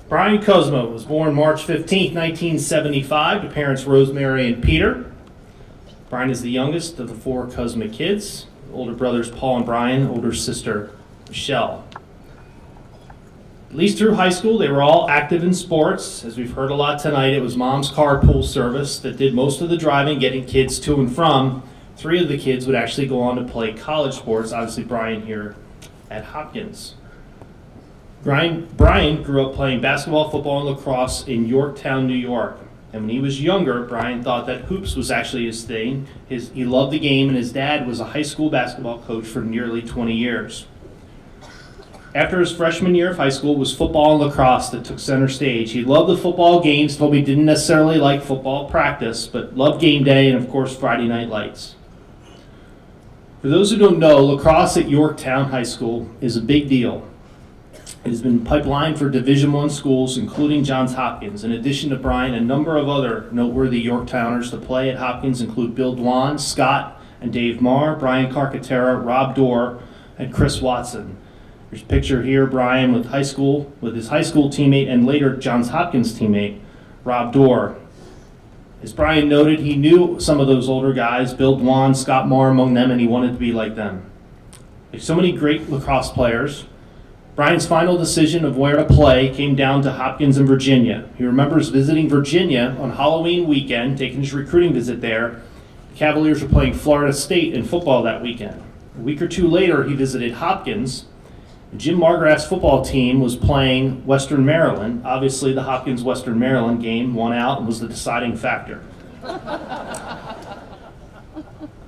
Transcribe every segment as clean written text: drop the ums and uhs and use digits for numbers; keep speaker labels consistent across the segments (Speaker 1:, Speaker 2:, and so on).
Speaker 1: Brian Kuczma was born March 15, 1975 to parents Rosemary and Peter. Brian is the youngest of the 4 Kuczma kids. Older brothers Paul and Brian, older sister Michelle. At least through high school, they were all active in sports. As we've heard a lot tonight, it was mom's carpool service that did most of the driving, getting kids to and from. 3 of the kids would actually go on to play college sports, obviously Brian here at Hopkins. Brian grew up playing basketball, football, and lacrosse in Yorktown, New York. And when he was younger, Brian thought that hoops was actually his thing. He loved the game, and his dad was a high school basketball coach for nearly 20 years. After his freshman year of high school, it was football and lacrosse that took center stage. He loved the football games, told me he didn't necessarily like football practice, but loved game day and, of course, Friday night lights. For those who don't know, lacrosse at Yorktown High School is a big deal. It has been pipelined for Division I schools, including Johns Hopkins. In addition to Brian, a number of other noteworthy Yorktowners to play at Hopkins include Bill Dwan, Scott and Dave Marr, Brian Carcaterra, Rob Dorr, and Chris Watson. There's a picture here, Brian with his high school teammate and later Johns Hopkins teammate, Rob Dorr. As Brian noted, he knew some of those older guys, Bill Dwan, Scott Marr among them, and he wanted to be like them. There's so many great lacrosse players. Brian's final decision of where to play came down to Hopkins in Virginia. He remembers visiting Virginia on Halloween weekend, taking his recruiting visit there. The Cavaliers were playing Florida State in football that weekend. A week or 2 later, he visited Hopkins. Jim Margraff's football team was playing Western Maryland. Obviously, the Hopkins-Western Maryland game won out and was the deciding factor.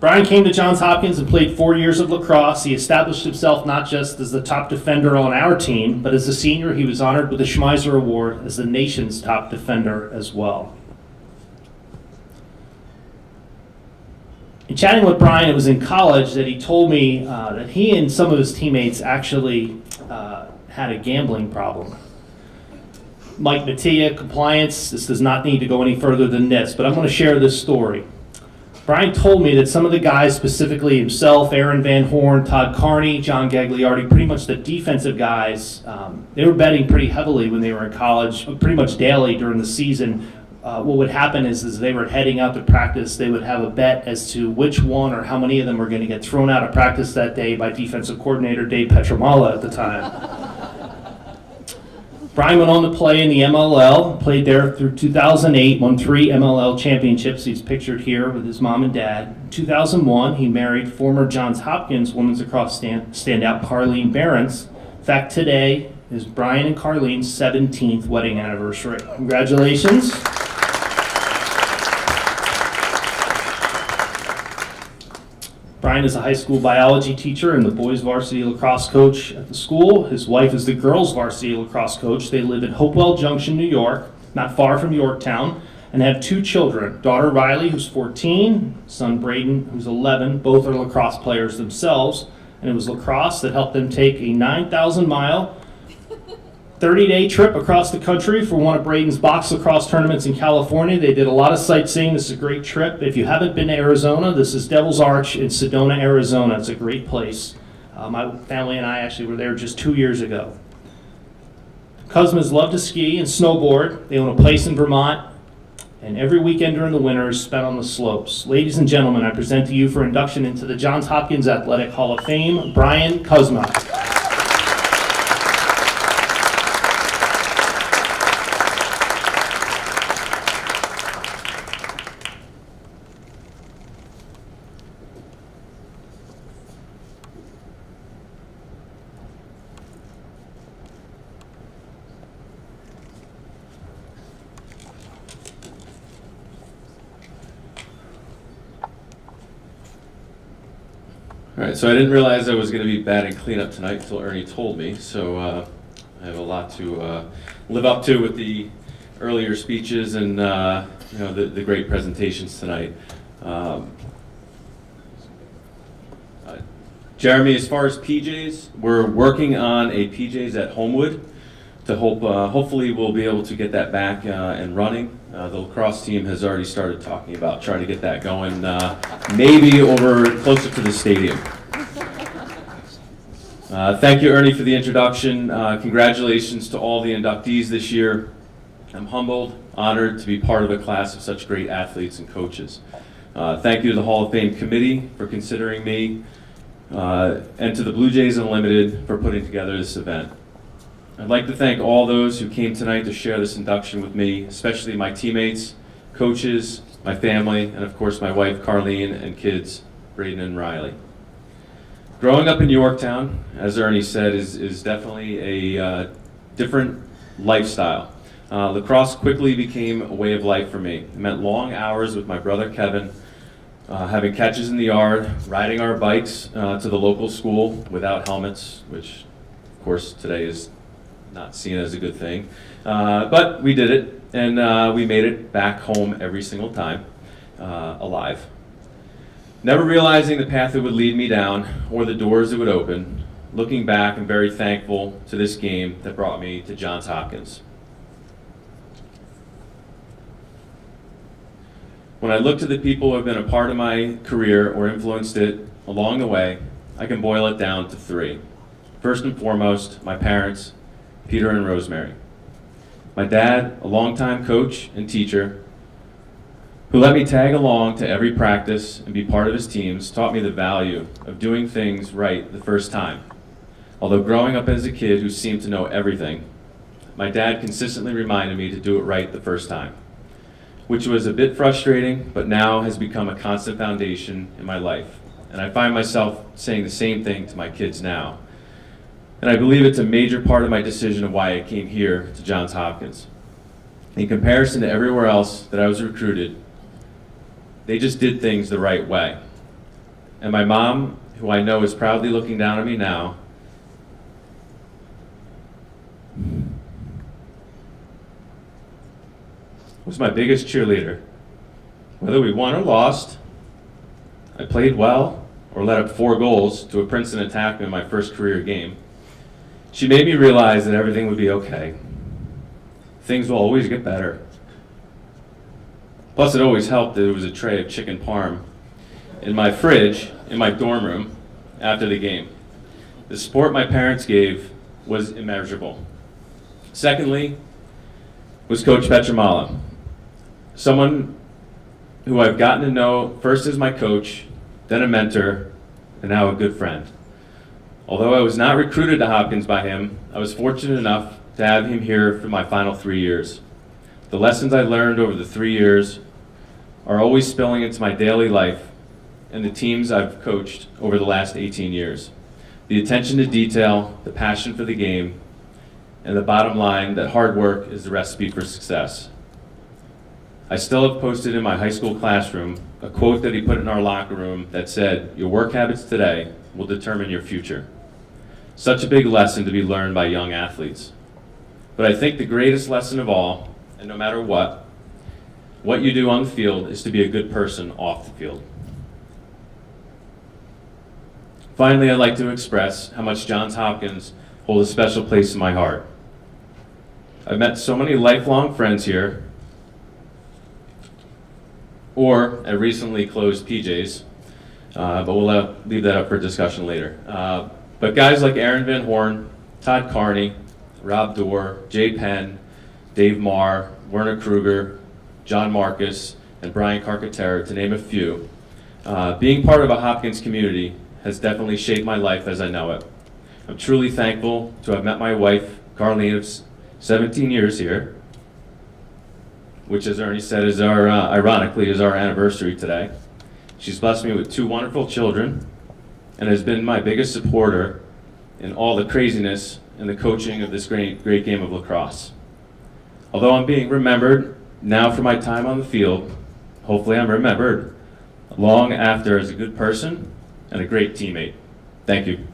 Speaker 1: Brian came to Johns Hopkins and played 4 years of lacrosse. He established himself not just as the top defender on our team, but as a senior, he was honored with the Schmeiser Award as the nation's top defender as well. In chatting with Brian, it was in college that he told me that he and some of his teammates actually had a gambling problem. Mike Mattia, compliance, this does not need to go any further than this, but I'm going to share this story. Brian told me that some of the guys, specifically himself, Aaron Van Horn, Todd Carney, John Gagliardi, pretty much the defensive guys, they were betting pretty heavily when they were in college, pretty much daily during the season. What would happen is as they were heading out to practice, they would have a bet as to which one or how many of them were going to get thrown out of practice that day by defensive coordinator Dave Petramala at the time. Brian went on to play in the MLL, played there through 2008, won 3 MLL championships. He's pictured here with his mom and dad. In 2001, he married former Johns Hopkins women's lacrosse standout Carlene Behrens. In fact, today is Brian and Carlene's 17th wedding anniversary. Congratulations. Brian is a high school biology teacher and the boys varsity lacrosse coach at the school. His wife is the girls varsity lacrosse coach. They live in Hopewell Junction, New York, not far from Yorktown, and have 2 children. Daughter Riley, who's 14, son Braden, who's 11. Both are lacrosse players themselves, and it was lacrosse that helped them take a 9,000-mile 30-day trip across the country for one of Braden's box lacrosse tournaments in California. They did a lot of sightseeing. This is a great trip. If you haven't been to Arizona, this is Devil's Arch in Sedona, Arizona. It's a great place. My family and I actually were there just 2 years ago. Kuczmas love to ski and snowboard. They own a place in Vermont, and every weekend during the winter is spent on the slopes. Ladies and gentlemen, I present to you for induction into the Johns Hopkins Athletic Hall of Fame, Brian Kuczma.
Speaker 2: All right, so I didn't realize I was going to be batting cleanup tonight until Ernie told me, so I have a lot to live up to with the earlier speeches and the great presentations tonight. Jeremy, as far as PJs, we're working on a PJs at Homewood to hopefully we'll be able to get that back and running. The lacrosse team has already started talking about trying to get that going, maybe over closer to the stadium. Thank you, Ernie, for the introduction. Congratulations to all the inductees this year. I'm humbled, honored to be part of a class of such great athletes and coaches. Thank you to the Hall of Fame committee for considering me, and to the Blue Jays Unlimited for putting together this event. I'd like to thank all those who came tonight to share this induction with me, especially my teammates, coaches, my family, and of course my wife Carlene and kids, Braden and Riley. Growing up in Yorktown, as Ernie said, is definitely a different lifestyle. Lacrosse quickly became a way of life for me. It meant long hours with my brother Kevin, having catches in the yard, riding our bikes to the local school without helmets, which of course today is not seen as a good thing. But we did it, and we made it back home every single time, alive. Never realizing the path it would lead me down or the doors it would open, looking back, I'm very thankful to this game that brought me to Johns Hopkins. When I look to the people who have been a part of my career or influenced it along the way, I can boil it down to three. First and foremost, my parents, Peter and Rosemary. My dad, a longtime coach and teacher, who let me tag along to every practice and be part of his teams, taught me the value of doing things right the first time. Although growing up as a kid who seemed to know everything, my dad consistently reminded me to do it right the first time, which was a bit frustrating, but now has become a constant foundation in my life. And I find myself saying the same thing to my kids now. And I believe it's a major part of my decision of why I came here to Johns Hopkins. In comparison to everywhere else that I was recruited, they just did things the right way. And my mom, who I know is proudly looking down at me now, was my biggest cheerleader. Whether we won or lost, I played well or let up 4 goals to a Princeton attackman in my first career game. She made me realize that everything would be okay. Things will always get better. Plus, it always helped that there was a tray of chicken parm in my fridge in my dorm room after the game. The support my parents gave was immeasurable. Secondly, was Coach Petramala, someone who I've gotten to know first as my coach, then a mentor, and now a good friend. Although I was not recruited to Hopkins by him, I was fortunate enough to have him here for my final 3 years. The lessons I learned over the 3 years are always spilling into my daily life and the teams I've coached over the last 18 years. The attention to detail, the passion for the game, and the bottom line that hard work is the recipe for success. I still have posted in my high school classroom a quote that he put in our locker room that said, "Your work habits today will determine your future." Such a big lesson to be learned by young athletes. But I think the greatest lesson of all, and no matter what you do on the field is to be a good person off the field. Finally, I'd like to express how much Johns Hopkins holds a special place in my heart. I've met so many lifelong friends here, or at recently closed PJs, but we'll leave that up for discussion later. But guys like Aaron Van Horn, Todd Carney, Rob Dorr, Jay Penn, Dave Marr, Werner Kruger, John Marcus, and Brian Carcaterra, to name a few. Being part of a Hopkins community has definitely shaped my life as I know it. I'm truly thankful to have met my wife, Carlene, of 17 years here, which, as Ernie said, is ironically, is our anniversary today. She's blessed me with 2 wonderful children and has been my biggest supporter in all the craziness and the coaching of this great game of lacrosse. Although I'm being remembered now for my time on the field, hopefully I'm remembered long after as a good person and a great teammate. Thank you.